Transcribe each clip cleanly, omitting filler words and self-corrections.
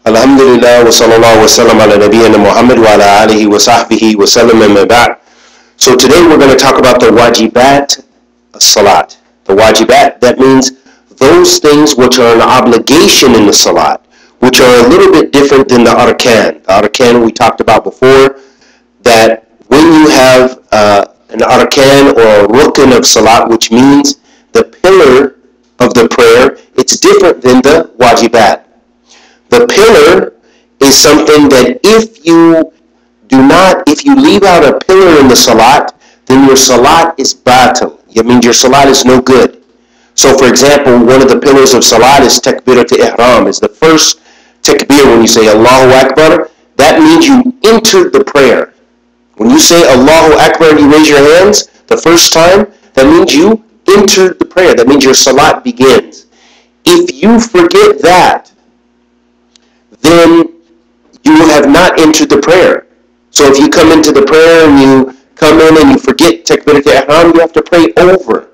Alhamdulillah wa sallallahu wa sallam ala nabiyyina Muhammad wa ala alihi wa sahbihi wa sallam amma ba'd. So today we're going to talk about the wajibat salat. The wajibat, that means those things which are an obligation in the salat, which are a little bit different than the arkan. The arkan we talked about before, that when you have an arkan or a rukn of salat, which means the pillar of the prayer, it's different than the wajibat. The pillar is something that if you leave out a pillar in the salat, then your salat is batil. It means your salat is no good. So for example, one of the pillars of salat is takbirat ihram, is the first takbir when you say Allahu Akbar. That means you entered the prayer. When you say Allahu Akbar and you raise your hands the first time, that means you entered the prayer. That means your salat begins. If you forget that, then you have not entered the prayer. So if you come into the prayer and you come in and you forget takbirat ihram, you have to pray over.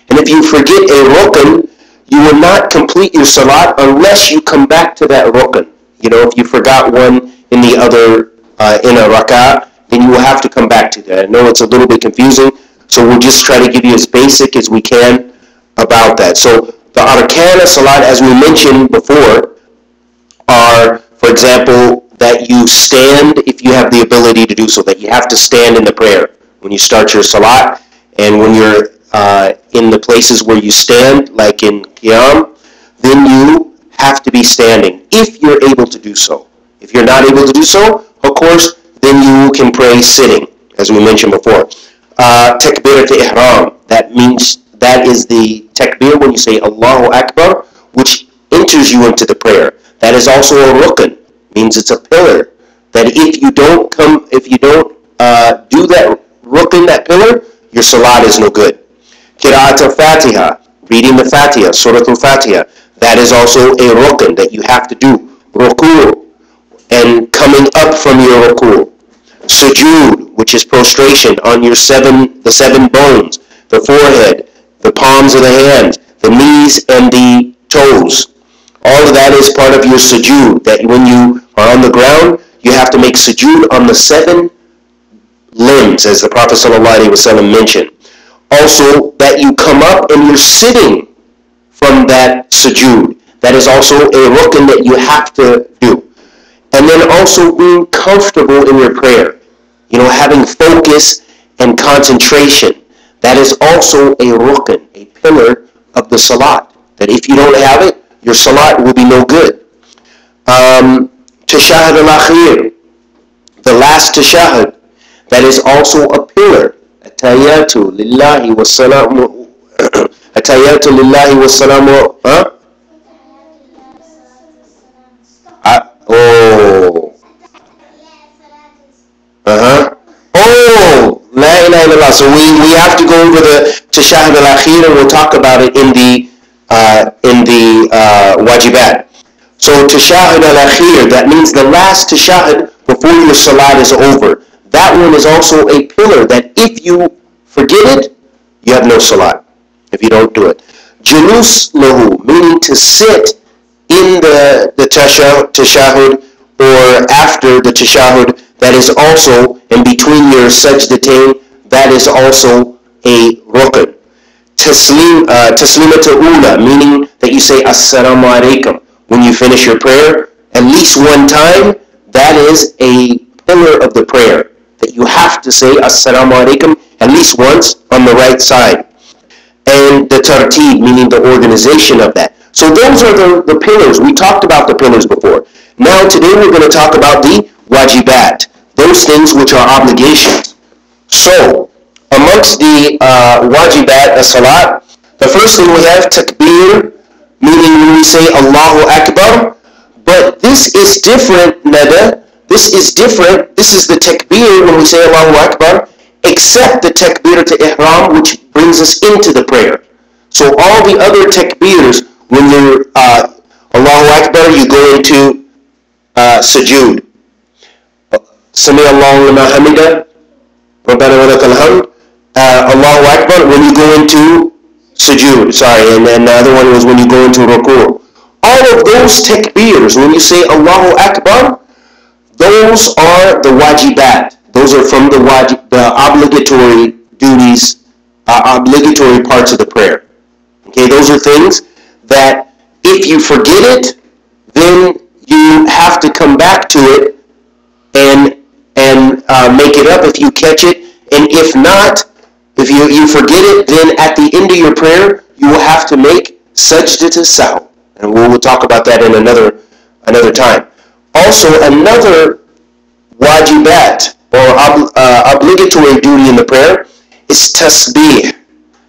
And if you forget a rukn, you will not complete your salat unless you come back to that rukn. You know, if you forgot one in the other, in a rak'ah, then you will have to come back to that. I know it's a little bit confusing, so we'll just try to give you as basic as we can about that. So the arkan of salat, as we mentioned before, are, for example, that you stand if you have the ability to do so, that you have to stand in the prayer when you start your salat, and when you're in the places where you stand, like in qiyam, then you have to be standing if you're able to do so. If you're not able to do so, of course, then you can pray sitting, as we mentioned before. Takbirat ihram, that means that is the takbir when you say Allahu Akbar, which enters you into the prayer. That is also a rukn, means it's a pillar. That if you don't do that rukn, that pillar, your salat is no good. Qira'at al-Fatiha, reading the Fatiha, Surah al-Fatiha, that is also a rukn that you have to do. Ruku', and coming up from your ruku'. Sujood, which is prostration on your the seven bones, the forehead, the palms of the hands, the knees and the toes. All of that is part of your sujood, that when you are on the ground, you have to make sujood on the 7 limbs, as the Prophet ﷺ mentioned. Also, that you come up and you're sitting from that sujood. That is also a rukn that you have to do. And then also being comfortable in your prayer. You know, having focus and concentration. That is also a rukn, a pillar of the salat. That if you don't have it, your salat will be no good. Tashahhud al-akhir, the last tashahhud, that is also a pillar. Atayatu lillahi wa salamu. Atayatu lillahi wa salamu. La ilaha illallah. So we have to go over the tashahhud al-akhir, and we'll talk about it in the wajibat. So tashahhud al-akhir, that means the last tashahhud before your salat is over. That one is also a pillar that if you forget it, you have no salat, if you don't do it. Julus lahu, meaning to sit in the tashahhud or after the tashahhud, that is also in between your sajdatain, that is also a rukn. Taslimat ula, meaning that you say assalamu alaikum when you finish your prayer at least one time. That is a pillar of the prayer, that you have to say assalamu alaikum at least once on the right side. And the tartib, meaning the organization of that. So those are the pillars. We talked about the pillars before. Now today we're going to talk about the wajibat, those things which are obligations. So amongst the wajibat as-salat, the first thing we have takbir, meaning when we say Allahu Akbar. But this is different, Nada. This is different. This is the takbir when we say Allahu Akbar, except the takbir to ihram, which brings us into the prayer. So all the other takbirs, when you're Allahu Akbar, you go into sujood. Sami Allahu liman hamida, Rabbana wa lakal hamd. Allahu Akbar when you go into sujood. Sorry, and then the other one was when you go into ruku'. all of those takbirs, when you say Allahu Akbar, those are the wajibat. Those are from the obligatory duties, obligatory parts of the prayer. Okay, those are things that if you forget it, then you have to come back to it and make it up if you catch it. And if not, if you forget it, then at the end of your prayer, you will have to make sajdat as-sahw. And we'll talk about that in another time. Also, another wajibat or obligatory duty in the prayer is tasbih.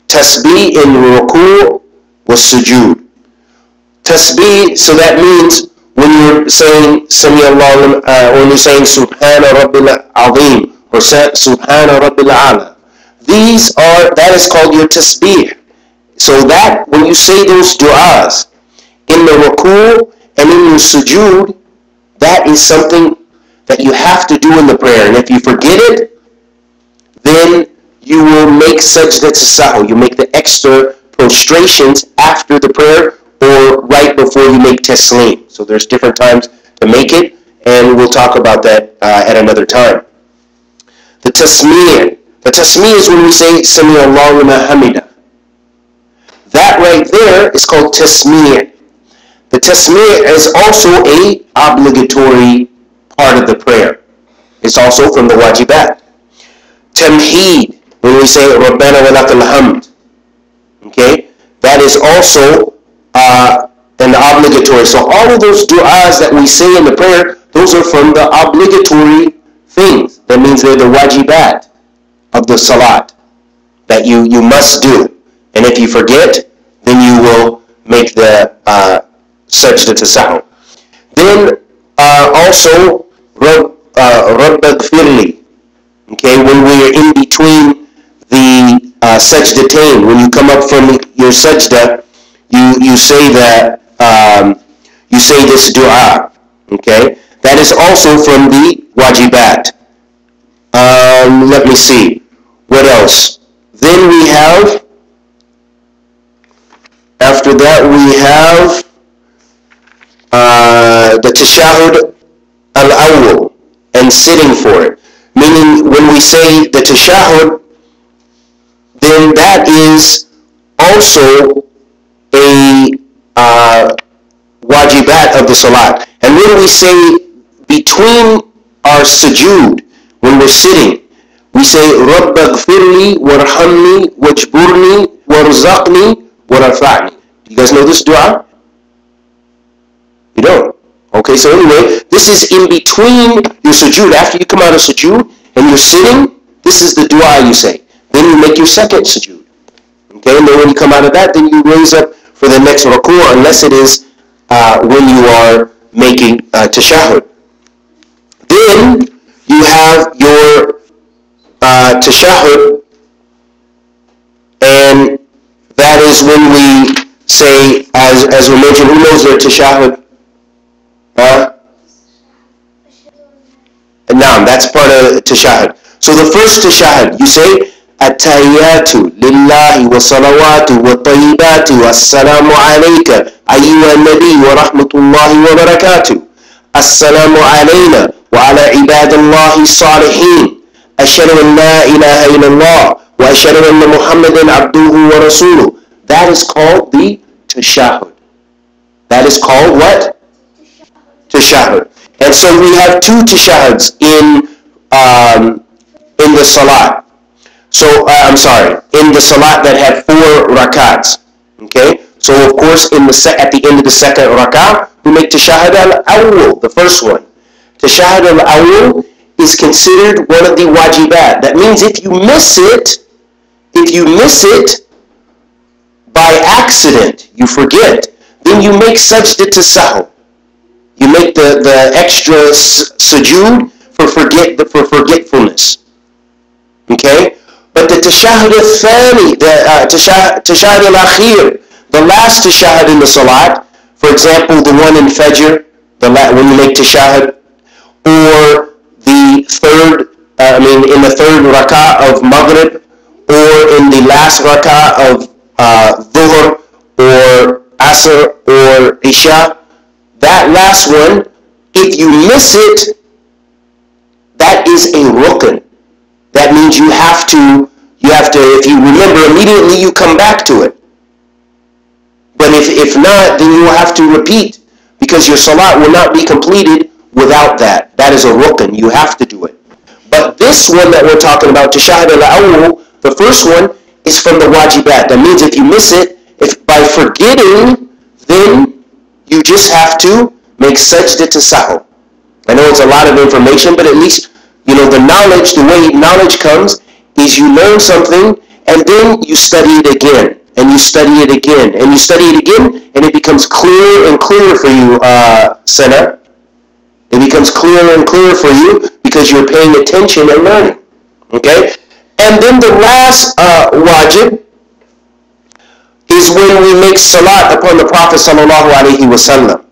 Tasbih in ruku' was sujood. Tasbih, so that means when you're saying Sami Allah, when you're saying Subhana Rabbil Azim or Subhana Rabbil Ala, that is called your tasbih. So that when you say those du'as in the ruku' and in your sujood, that is something that you have to do in the prayer. And if you forget it, then you will make sajdat as-sahw. You make the extra prostrations after the prayer or right before you make taslim. So there's different times to make it, and we'll talk about that at another time. The tasmiyah. The tasmiyah is when we say Sami Allahu liman hamida. That right there is called tasmiyah. The tasmiyah is also a obligatory part of the prayer. It's also from the wajibat. Tamheed, when we say Rabbana wa lakal hamd. Okay, that is also an obligatory. So all of those du'as that we say in the prayer, those are from the obligatory things. That means they're the wajibat of the salat that you must do. And if you forget, then you will make the sajdat as-sahw. Then also Rabb ighfirli. Okay, when we're in between the sajdatain, when you come up from your sajda, you say that you say this dua. Okay, that is also from the wajibat. Let me see what else. Then we have, after that we have the tashahud al-awwal and sitting for it. Meaning when we say the tashahud, then that is also a wajibat of the salat. And when we say between our sujood, when we're sitting, we say Rabba gfirli warhamni wajburni warzaqni warafa'ni. Do you guys know this dua? You don't? Okay, so anyway, this is in between your sujood. After you come out of sujood and you're sitting, this is the dua you say. Then you make your second sujood. Okay, and then when you come out of that, then you raise up for the next ruku', unless it is when you are making tashahud. Then you have your tashahud, and that is when we say, as we mentioned, who knows their tashahud? Naam, that's part of tashahud. So the first tashahud, you say, At-tahiyyatu lillahi wa salawatu wa tayyibatu assalamu alayka ayyuha nabi wa rahmatullahi wa barakatuh. Assalamu alayna wa ala ibadillahi salihin. Ashhadu an la ilaha illallah wa ashhadu anna Muhammadan abduhu wa rasuluh. That is called the tashahud. That is called what? Tashahud. And so we have two tashahuds in the salat. So, in the salat that had 4 rakats. Okay? So, of course, at the end of the second rakah, we make tashahud al-awwal, the first one. Tashahud al-awwal is considered one of the wajibat. That means if you miss it by accident, you forget, then you make sajdat as-sahw. You make the extra sujood for forgetfulness. Okay? But the tashahud al-thani, the tashahud al-akhir, the last tashahud in the salat, for example, the one in fajr, when you make tashahud, or the third, in the third rak'ah of maghrib, or in the last rak'ah of dhuhr, or Asr or Isha, that last one, if you miss it, that is a rukn. That means you have to, if you remember immediately, you come back to it. But if not, then you will have to repeat, because your salat will not be completed without that. That is a rukn. You have to do it. But this one that we're talking about, tashahhud al-awwal, the first one, is from the wajibat. That means if you miss it, if by forgetting, then you just have to make sajda to sahw. I know it's a lot of information, but at least, the knowledge, the way knowledge comes, is you learn something, and then you study it again, and you study it again, and you study it again, and it becomes clearer and clearer for you, Senna. It becomes clearer and clearer for you because you're paying attention and learning. Okay? And then the last wajib is when we make salat upon the Prophet sallallahu alaihi wasallam.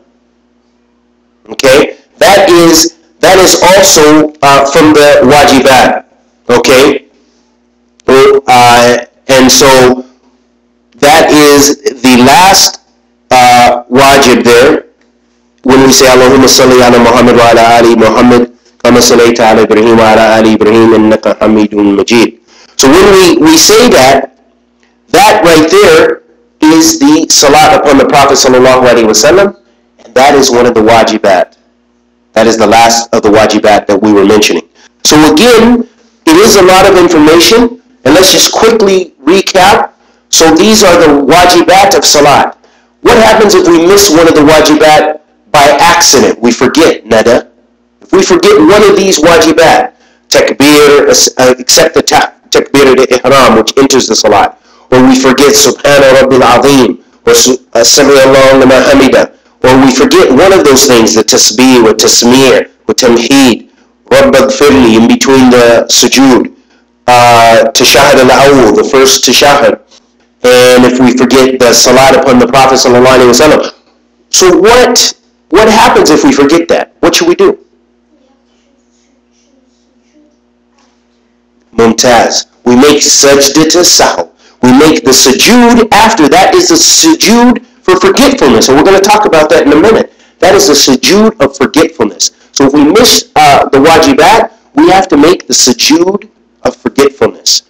Okay? That is also from the wajibat. Okay? And so that is the last wajib there. When we say Allahumma salli ala Muhammad wa ala ali Muhammad kama sallaita ala Ibrahim wa ala ali Ibrahim innaka Hamidun Majid. So when we say that right there is the salat upon the Prophet sallallahu alaihi wasallam, and that is one of the wajibat. That is the last of the wajibat that we were mentioning. So again, it is a lot of information, and let's just quickly recap. So these are the wajibat of salat. What happens if we miss one of the wajibat by accident? We forget, nada. If we forget one of these wajibat, takbir, except the takbir al-ihram, which enters the salat, or we forget subhana rabbil azim, or sami Allahu liman hamida, or we forget one of those things, the tasbih, or tasmir, or tamheed, rabb aghfirli, in between the sujood, tashahhud al-awwal, the first tashahhud, and if we forget the salat upon the Prophet sallallahu alaihi wasallam. So what happens if we forget that? What should we do? Mumtaz. We make sajda to sahw. We make the sujood after. That is the sujood for forgetfulness. And we're going to talk about that in a minute. That is the sujood of forgetfulness. So if we miss the wajibat, we have to make the sujood of forgetfulness.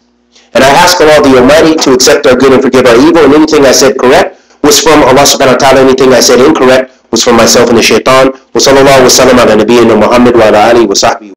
And I ask Allah the Almighty to accept our good and forgive our evil. And anything I said correct was from Allah subhanahu wa ta'ala. Anything I said incorrect was from myself and the shaitan. Wa sallallahu wa sallam ala nabiyyina Muhammad wa ala alihi wa sahbihi.